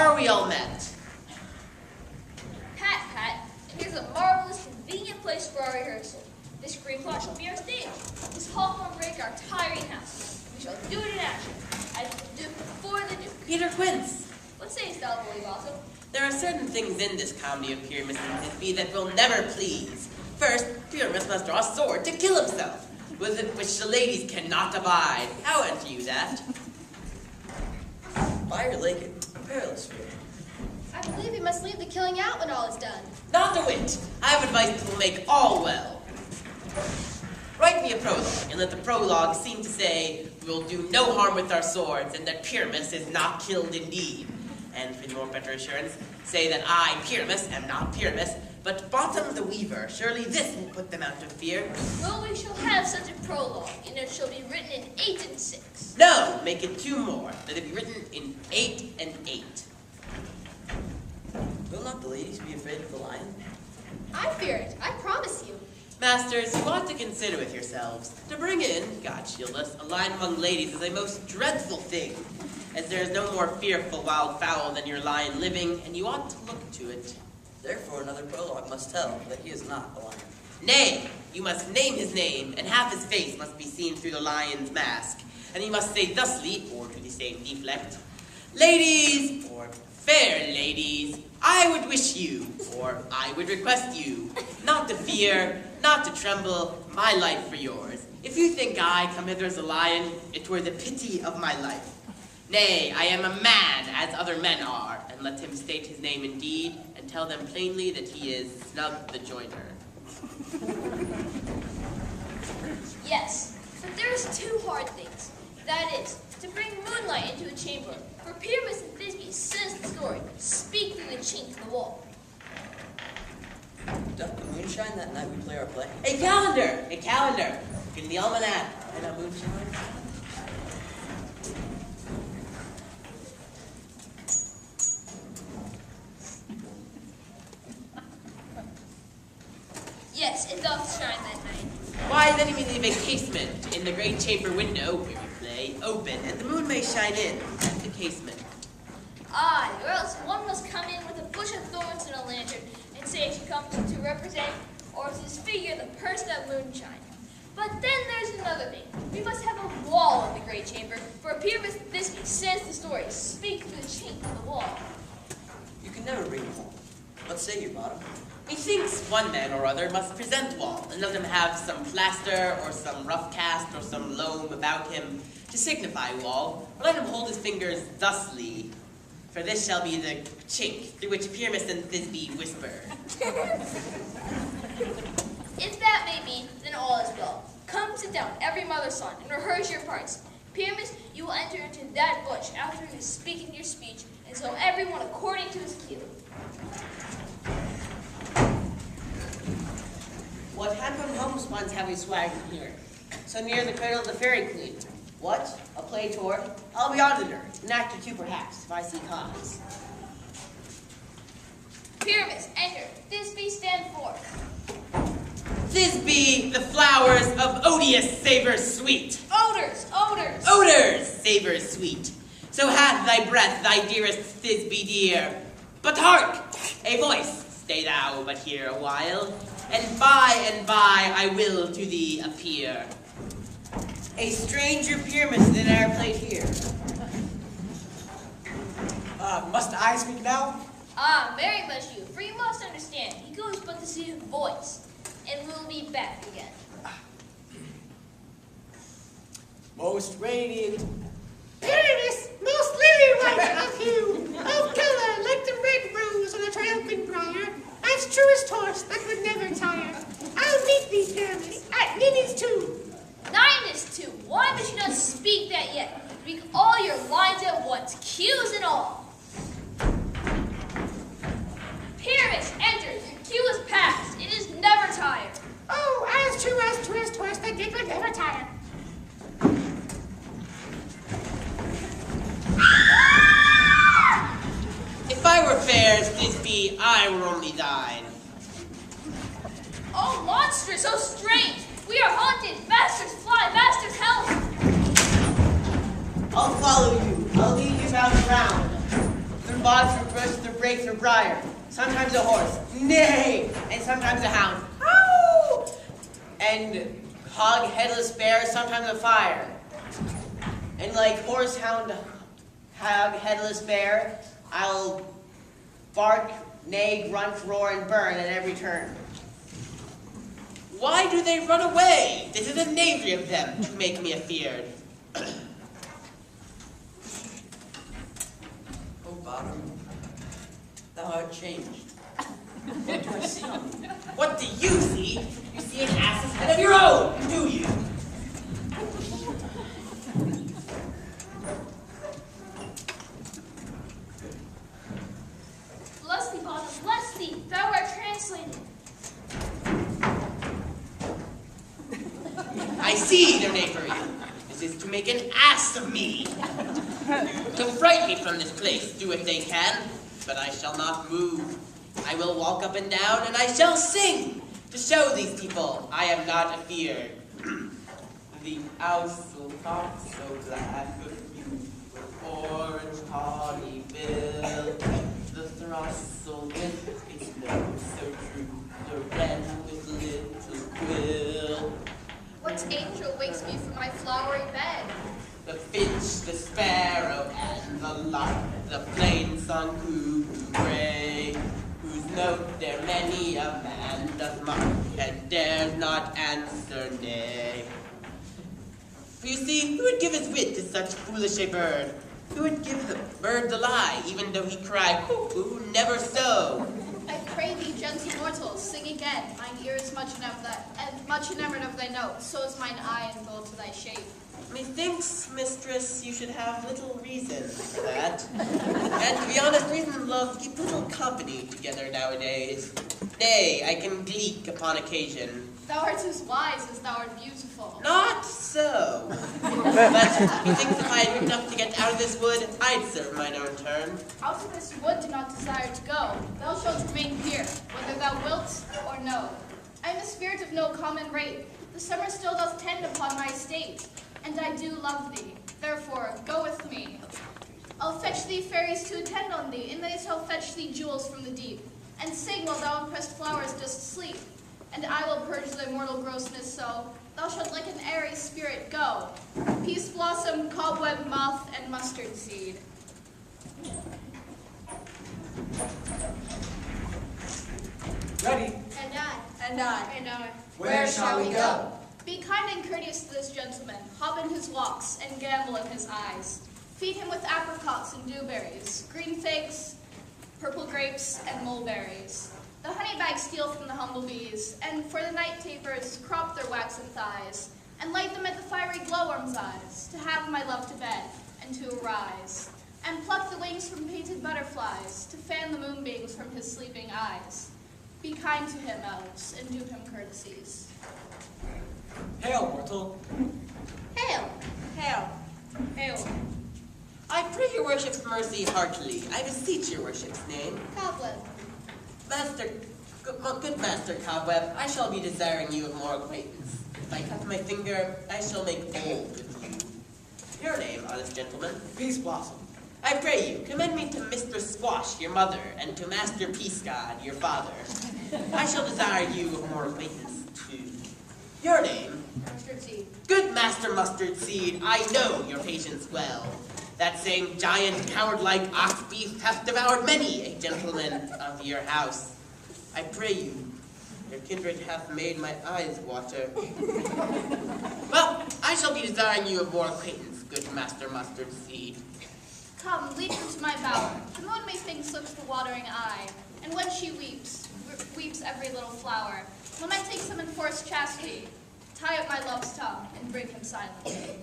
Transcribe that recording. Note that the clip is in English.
are we all met? Pat, and here's a marvelous, convenient place for our rehearsal. This green plot shall be our stage. This hawthorn break our tiring house. We shall do it in action, as the Duke before the Duke. Peter Quince. What sayest thou, bully Balto? There are certain things in this comedy of Pyramus and Thisbe that will never please. First, Pyramus must draw a sword to kill himself, with it which the ladies cannot abide. How answer you that? By your lake, a perilous field. I believe we must leave the killing out when all is done. Not a whit. I have advice that will make all well. Write me a prologue, and let the prologue seem to say, we will do no harm with our swords, and that Pyramus is not killed indeed. And for more better assurance, say that I, Pyramus, am not Pyramus, but Bottom the Weaver. Surely this will put them out of fear. Well, we shall have such a prologue, and it shall be written in 8 and 6. No, make it 2 more. Let it be written in 8 and 8. Will not the ladies be afraid of the lion? I fear it, I promise you. Masters, you ought to consider with yourselves. To bring in, God shield us, a lion among ladies is a most dreadful thing, as there is no more fearful wild fowl than your lion living, and you ought to look to it. Therefore another prologue must tell that he is not a lion. Nay, you must name his name, and half his face must be seen through the lion's mask, and he must say thusly, or to the same deflect, ladies, or fair ladies, I would wish you, or I would request you, not to fear, not to tremble, my life for yours. If you think I come hither as a lion, it were the pity of my life. Nay, I am a man, as other men are, and let him state his name indeed, and tell them plainly that he is Snub the Joiner. Yes, but there's 2 hard things. That is, to bring moonlight into a chamber, for Pyramus and Thisbe says the story, speak through the chink in the wall. Doth the moon shine that night we play our play? A calendar! A calendar! In the almanac. And a moonshine. Yes, it doth shine that night. Why, then we leave a casement in the great chamber window where we play open, and the moon may shine in at the casement. Aye, or else one must come in with a bush of thorns and a lantern, and say she comes to represent or to disfigure the person of moonshine. But then there's another thing. We must have a wall in the great chamber, for Pyramus and Thisbe says the story, speak through the chink in the wall. You can never bring him home. What say you, Bottom? Methinks one man or other must present wall, and let him have some plaster, or some rough cast, or some loam about him, to signify wall, or let him hold his fingers thusly, for this shall be the chink through which Pyramus and Thisbe whisper. If that may be, then all is well. Come sit down, every mother's son, and rehearse your parts. Pyramus, you will enter into that bush after you speak in your speech, and so everyone according to his cue. What handsome homespuns have we swagged here, so near the cradle of the fairy queen? What? A play toward? I'll be auditor, an actor too perhaps, if I see cause. Pyramus, enter. Thisbe, stand forth. Thisbe, the flowers of odious savor sweet. Odors, odors. Odors, savor sweet. So hath thy breath, thy dearest Thisbe dear. But hark, a voice, stay thou but here a while, and by I will to thee appear. A stranger Pyramus than e'er played here. Must I speak now? Ah, very much you, for you must understand, he goes but to see his voice, and will be back again. Most radiant. Pyramus, most lily-white of hue, of color like the red rose on a triumphant briar, as true as torch that would never tire. I'll meet thee, Pyramus, at Ninny's tomb. 9 is 2. Why must you not speak that yet? Speak all your lines at once, cues and all. Pyramus, enter. Your cue is past. It is never tired. Oh, as true as torch that did would never tire. If I were fair as Thisbe, I were only thine. Oh, monstrous, so strange. We are haunted. Masters fly, masters help. I'll follow you. I'll lead you round and round. fought through bush, through brake, through briar. Sometimes a horse, neigh, and sometimes a hound, ow! And hog, headless bear, sometimes a fire. And like horse, hound, hog, headless bear, I'll bark, neigh, grunt, roar, and burn at every turn. Why do they run away? This is a knavery of them to make me afeard. Oh, Bottom, thou art changed. What do I see on thee? What do you see? You see an ass's head of your own, do you? Bless thee, Bottom, bless thee, thou art translated. I see their knavery. This is to make an ass of me. To frighten me from this place, do what they can, but I shall not move. I will walk up and down, and I shall sing, to show these people I am not afeard. The ousel thought so black of you, with orange tawny bill. The throstle with its nose so true, the wren with little quill. What angel wakes me from my flowery bed? The finch, the sparrow, and the lark, the plain-song cuckoo gray, whose note there many a man doth mark, and dares not answer nay. For you see, who would give his wit to such foolish a bird? Who would give the bird the lie, even though he cry, cuckoo, never so? I pray thee, gentle mortal, sing again. Mine ear is much enamored of thy note, so is mine eye involved to thy shape. Methinks, mistress, you should have little reason for that. And to be honest, reason and love keep little company together nowadays. Nay, I can gleek upon occasion. Thou art as wise as thou art beautiful. Not so. But methinks if I had enough to get out of this wood, I'd serve mine own turn. Out of this wood do not desire to go. Thou shalt remain here, whether thou wilt or no. I am the spirit of no common rate. The summer still doth tend upon my estate, and I do love thee. Therefore, go with me. I'll fetch thee fairies to attend on thee, and they shall fetch thee jewels from the deep, and sing while thou impressed flowers dost sleep. And I will purge thy mortal grossness so, thou shalt like an airy spirit go. Peace blossom, cobweb, moth, and mustard seed. Ready? And I. And I. And I. Where shall we go? Be kind and courteous to this gentleman, hop in his walks, and gamble in his eyes. Feed him with apricots and dewberries, green figs, purple grapes, and mulberries. The honey bags steal from the humble bees, and for the night tapers crop their waxen thighs, and light them at the fiery glowworm's eyes, to have my love to bed, and to arise, and pluck the wings from painted butterflies, to fan the moonbeams from his sleeping eyes. Be kind to him, elves, and do him courtesies. Hail, mortal. Hail! Hail. Hail. I pray your worship's mercy heartily. I beseech your worship's name. Cobweb. Good master Cobweb, I shall be desiring you of more acquaintance. If I cut my finger, I shall make bold with you. Your name, honest gentleman? Peace Blossom. I pray you, commend me to Mistress Squash, your mother, and to Master Peace God, your father. I shall desire you of more acquaintance, too. Your name? Mustard seed. Good Master Mustard Seed, I know your patience well. That same giant, coward-like ox beast hath devoured many a gentleman of your house. I pray you, your kindred hath made my eyes water. Well, I shall be desiring you of more acquaintance, good Master Mustard Seed. Come, lead me to my bower. The moon methinks looks the watering eye, and when she weeps every little flower. Lament takes him in forced chastity. Tie up my love's tongue and bring him silently.